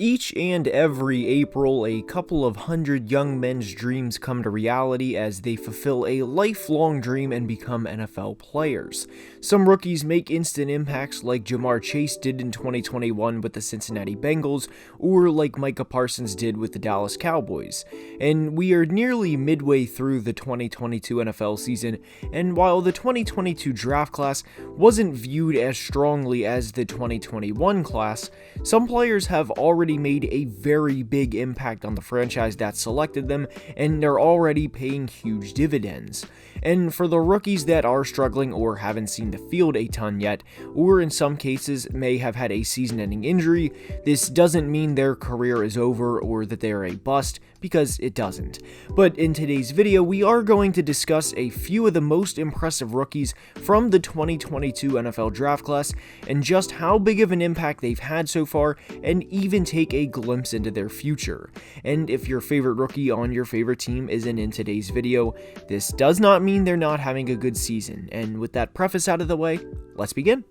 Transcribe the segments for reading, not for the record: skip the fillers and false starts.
Each and every April, a couple of hundred young men's dreams come to reality as they fulfill a lifelong dream and become NFL players. Some rookies make instant impacts like Jamar Chase did in 2021 with the Cincinnati Bengals, or like Micah Parsons did with the Dallas Cowboys. And we are nearly midway through the 2022 NFL season, and while the 2022 draft class wasn't viewed as strongly as the 2021 class, some players have already made a very big impact on the franchise that selected them, and they're already paying huge dividends. And for the rookies that are struggling or haven't seen the field a ton yet, or in some cases may have had a season-ending injury, this doesn't mean their career is over or that they're a bust, because it doesn't. But in today's video, we are going to discuss a few of the most impressive rookies from the 2022 NFL draft class, and just how big of an impact they've had so far, and even take a glimpse into their future. And if your favorite rookie on your favorite team isn't in today's video, this does not mean they're not having a good season. And with that preface out of the way, let's begin.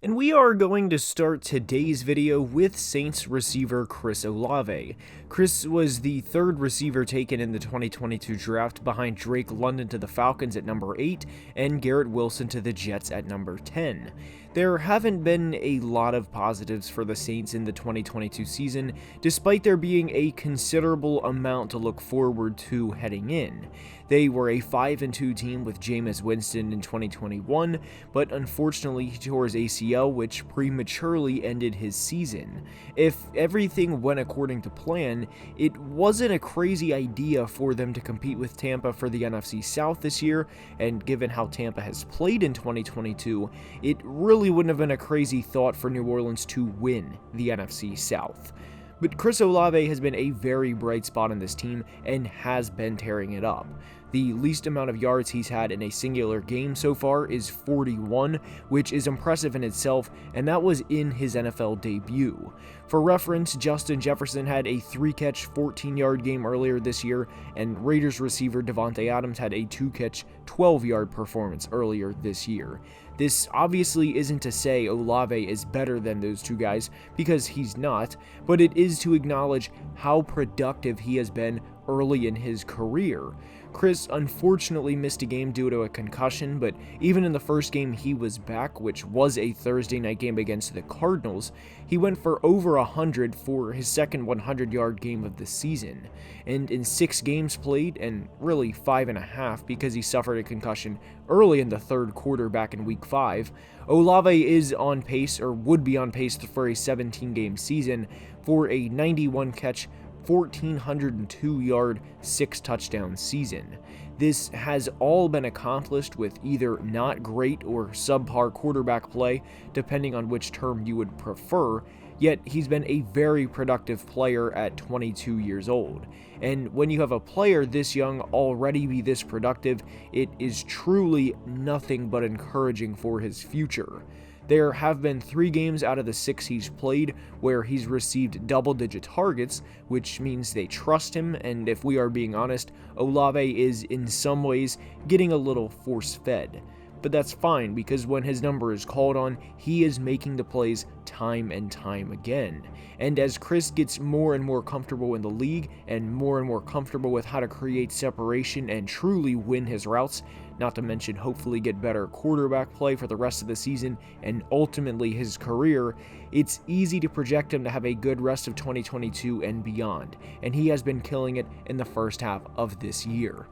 And we are going to start today's video with Saints receiver Chris Olave. Chris was the third receiver taken in the 2022 draft behind Drake London to the Falcons at number 8 and Garrett Wilson to the Jets at number 10. There haven't been a lot of positives for the Saints in the 2022 season, despite there being a considerable amount to look forward to heading in. They were a 5-2 team with Jameis Winston in 2021, but unfortunately he tore his ACL, which prematurely ended his season. If everything went according to plan, it wasn't a crazy idea for them to compete with Tampa for the NFC South this year, and given how Tampa has played in 2022, it really wouldn't have been a crazy thought for New Orleans to win the NFC South. But Chris Olave has been a very bright spot on this team and has been tearing it up. The least amount of yards he's had in a singular game so far is 41, which is impressive in itself, and that was in his NFL debut. For reference, Justin Jefferson had a 3-catch, 14-yard game earlier this year, and Raiders receiver Davante Adams had a 2-catch, 12-yard performance earlier this year. This obviously isn't to say Olave is better than those two guys, because he's not, but it is to acknowledge how productive he has been early in his career. Chris unfortunately missed a game due to a concussion, but even in the first game he was back, which was a Thursday night game against the Cardinals, he went for over 100 for his second 100-yard game of the season. And in 6 games played, and really 5.5 because he suffered a concussion early in the third quarter back in week 5, Olave is on pace, or would be on pace for a 17-game season for a 91-catch, 1,402-yard, 6-touchdown season. This has all been accomplished with either not great or subpar quarterback play, depending on which term you would prefer, yet he's been a very productive player at 22 years old. And when you have a player this young already be this productive, it is truly nothing but encouraging for his future. There have been 3 games out of the 6 he's played where he's received double-digit targets, which means they trust him, and if we are being honest, Olave is in some ways getting a little force-fed. But that's fine, because when his number is called on, he is making the plays time and time again. And as Chris gets more and more comfortable in the league, and more comfortable with how to create separation and truly win his routes, not to mention hopefully get better quarterback play for the rest of the season and ultimately his career, it's easy to project him to have a good rest of 2022 and beyond, and he has been killing it in the first half of this year.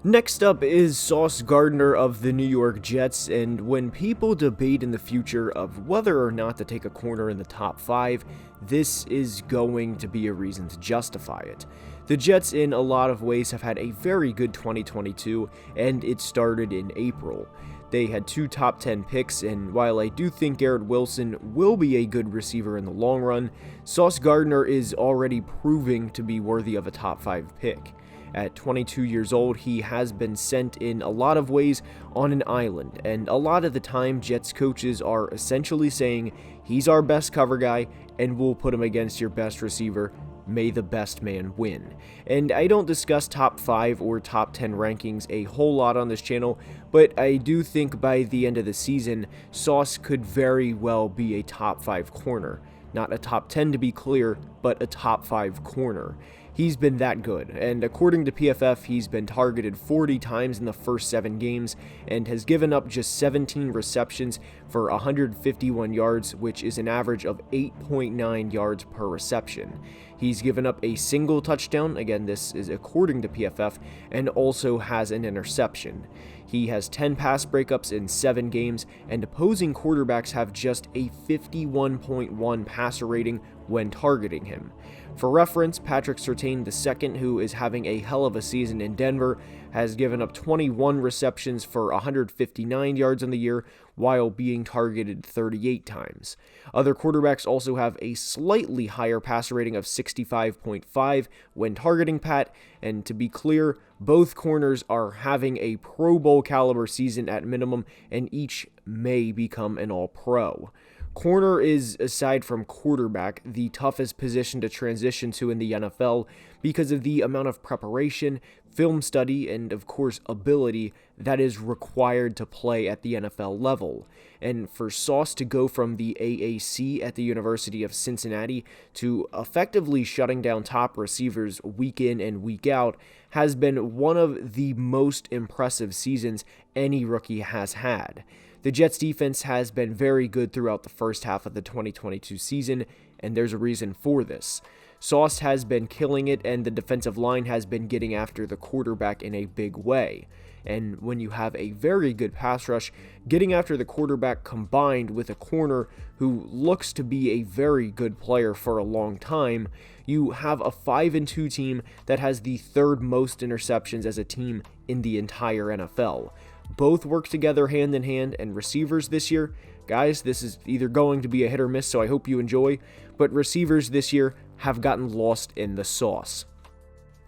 Next up is Sauce Gardner of the New York Jets, and when people debate in the future of whether or not to take a corner in the top 5, this is going to be a reason to justify it. The Jets in a lot of ways have had a very good 2022, and it started in April. They had 2 top 10 picks, and while I do think Garrett Wilson will be a good receiver in the long run, Sauce Gardner is already proving to be worthy of a top 5 pick. At 22 years old, he has been sent in a lot of ways on an island, and a lot of the time Jets coaches are essentially saying, he's our best cover guy, and we'll put him against your best receiver. May the best man win. And I don't discuss top 5 or top 10 rankings a whole lot on this channel, but I do think by the end of the season, Sauce could very well be a top 5 corner. Not a top 10 to be clear, but a top 5 corner. He's been that good, and according to PFF, he's been targeted 40 times in the first 7 games and has given up just 17 receptions for 151 yards, which is an average of 8.9 yards per reception. He's given up a single touchdown, again this is according to PFF, and also has an interception. He has 10 pass breakups in 7 games, and opposing quarterbacks have just a 51.1 passer rating when targeting him. For reference, Patrick Surtain II, who is having a hell of a season in Denver, has given up 21 receptions for 159 yards on the year while being targeted 38 times. Other quarterbacks also have a slightly higher passer rating of 65.5 when targeting Pat, and to be clear, both corners are having a Pro Bowl caliber season at minimum, and each may become an All-Pro. Corner is, aside from quarterback, the toughest position to transition to in the NFL because of the amount of preparation, film study, and of course ability that is required to play at the NFL level. And for Sauce to go from the AAC at the University of Cincinnati to effectively shutting down top receivers week in and week out has been one of the most impressive seasons any rookie has had. The Jets defense has been very good throughout the first half of the 2022 season, and there's a reason for this. Sauce has been killing it, and the defensive line has been getting after the quarterback in a big way. And when you have a very good pass rush, getting after the quarterback combined with a corner who looks to be a very good player for a long time, you have a 5-2 team that has the 3rd most interceptions as a team in the entire NFL. Both work together hand in hand, and receivers this year, guys, this is either going to be a hit or miss, so I hope you enjoy, but receivers this year have gotten lost in the sauce.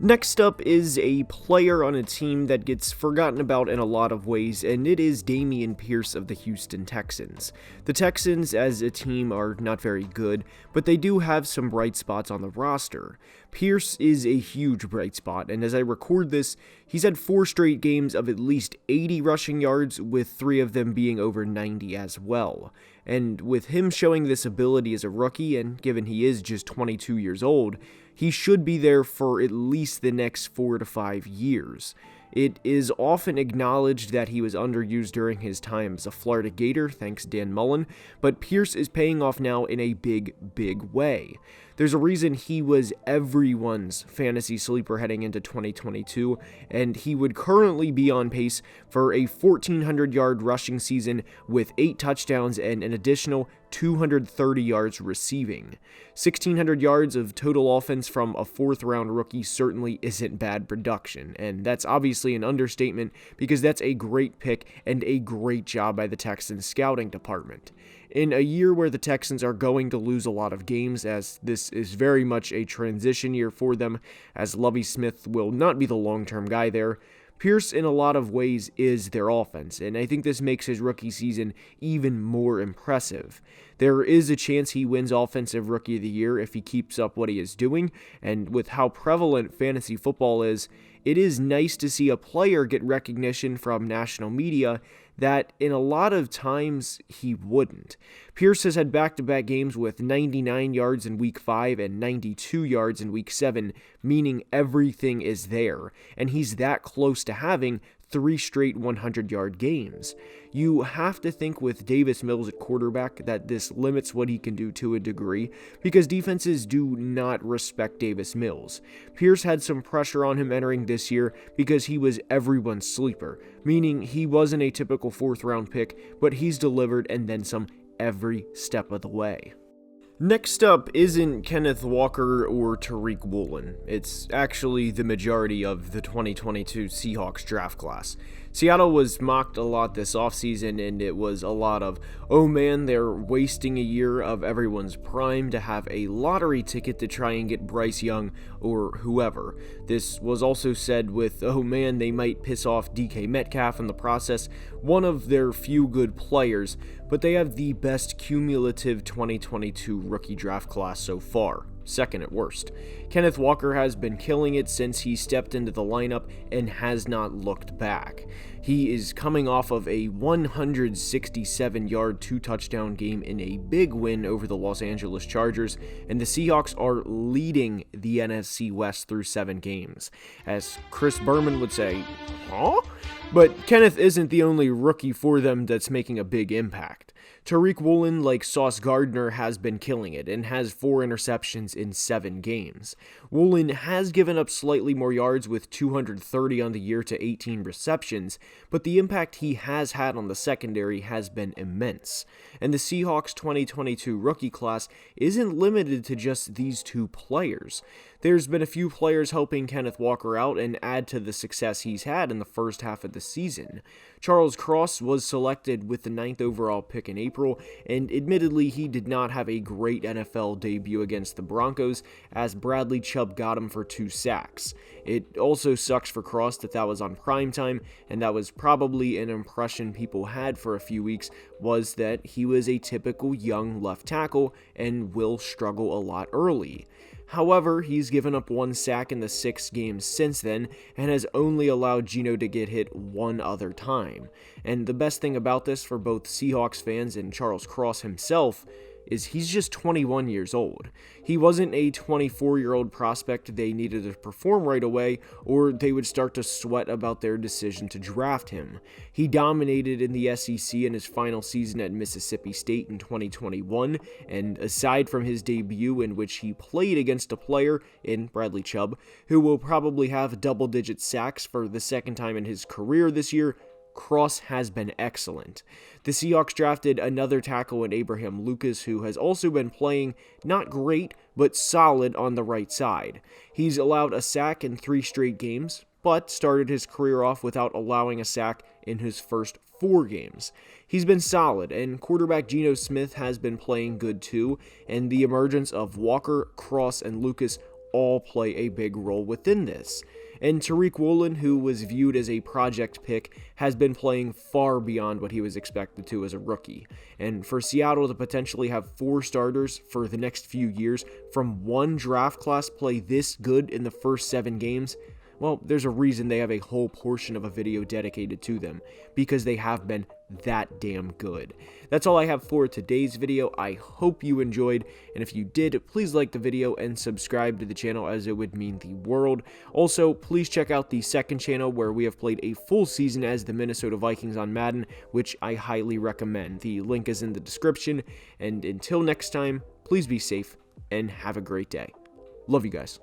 Next up is a player on a team that gets forgotten about in a lot of ways, and it is Dameon Pierce of the Houston Texans. The Texans as a team are not very good, but they do have some bright spots on the roster. Pierce is a huge bright spot, and as I record this, he's had 4 straight games of at least 80 rushing yards, with 3 of them being over 90 as well. And with him showing this ability as a rookie, and given he is just 22 years old, he should be there for at least the next 4 to 5 years. It is often acknowledged that he was underused during his time as a Florida Gator, thanks Dan Mullen, but Pierce is paying off now in a big way. There's a reason he was everyone's fantasy sleeper heading into 2022, and he would currently be on pace for a 1,400-yard rushing season with 8 touchdowns and an additional 230 yards receiving. 1,600 yards of total offense from a 4th-round rookie certainly isn't bad production, and that's obviously an understatement because that's a great pick and a great job by the Texans scouting department. In a year where the Texans are going to lose a lot of games, as this is very much a transition year for them, as Lovie Smith will not be the long-term guy there, Pierce in a lot of ways is their offense, and I think this makes his rookie season even more impressive. There is a chance he wins Offensive Rookie of the Year if he keeps up what he is doing, and with how prevalent fantasy football is, it is nice to see a player get recognition from national media that in a lot of times he wouldn't. Pierce has had back-to-back games with 99 yards in Week 5 and 92 yards in Week 7, meaning everything is there, and he's that close to having 3 straight 100-yard games. You have to think with Davis Mills at quarterback that this limits what he can do to a degree, because defenses do not respect Davis Mills. Pierce had some pressure on him entering this year because he was everyone's sleeper, meaning he wasn't a typical 4th-round pick, but he's delivered and then some every step of the way. Next up isn't Kenneth Walker or Tariq Woolen. It's actually the majority of the 2022 Seahawks draft class. Seattle was mocked a lot this offseason, and it was a lot of, oh man, they're wasting a year of everyone's prime to have a lottery ticket to try and get Bryce Young or whoever. This was also said with, oh man, they might piss off DK Metcalf in the process, one of their few good players, but they have the best cumulative 2022 rookie draft class so far. second at worst. Kenneth Walker has been killing it since he stepped into the lineup and has not looked back. He is coming off of a 167-yard, 2-touchdown game in a big win over the Los Angeles Chargers, and the Seahawks are leading the NFC West through 7 games. As Chris Berman would say, huh? But Kenneth isn't the only rookie for them that's making a big impact. Tariq Woolen, like Sauce Gardner, has been killing it and has 4 interceptions in 7 games. Woolen has given up slightly more yards with 230 on the year to 18 receptions, but the impact he has had on the secondary has been immense. And the Seahawks 2022 rookie class isn't limited to just these 2 players. There's been a few players helping Kenneth Walker out and add to the success he's had in the first half of the season. Charles Cross was selected with the 9th overall pick in April, and admittedly he did not have a great NFL debut against the Broncos, as Bradley Chubb got him for 2 sacks. It also sucks for Cross that was on primetime, and that was probably an impression people had for a few weeks, was that he was a typical young left tackle and will struggle a lot early. However, he's given up 1 sack in the 6 games since then, and has only allowed Geno to get hit 1 other time. And the best thing about this for both Seahawks fans and Charles Cross himself is he's just 21 years old. He wasn't a 24-year-old prospect they needed to perform right away, or they would start to sweat about their decision to draft him. He dominated in the SEC in his final season at Mississippi State in 2021, and aside from his debut in which he played against a player in Bradley Chubb, who will probably have double-digit sacks for the second time in his career this year, Cross has been excellent. The Seahawks drafted another tackle in Abraham Lucas, who has also been playing not great, but solid on the right side. He's allowed a sack in 3 straight games, but started his career off without allowing a sack in his first 4 games. He's been solid, and quarterback Geno Smith has been playing good too, and the emergence of Walker, Cross, and Lucas all play a big role within this. And Tariq Woolen, who was viewed as a project pick, has been playing far beyond what he was expected to as a rookie. And for Seattle to potentially have 4 starters for the next few years from 1 draft class play this good in the first 7 games, well, there's a reason they have a whole portion of a video dedicated to them, because they have been that damn good. That's all I have for today's video. I hope you enjoyed, and if you did, please like the video and subscribe to the channel, as it would mean the world. Also, please check out the second channel where we have played a full season as the Minnesota Vikings on Madden, which I highly recommend. The link is in the description, and until next time, please be safe and have a great day. Love you guys.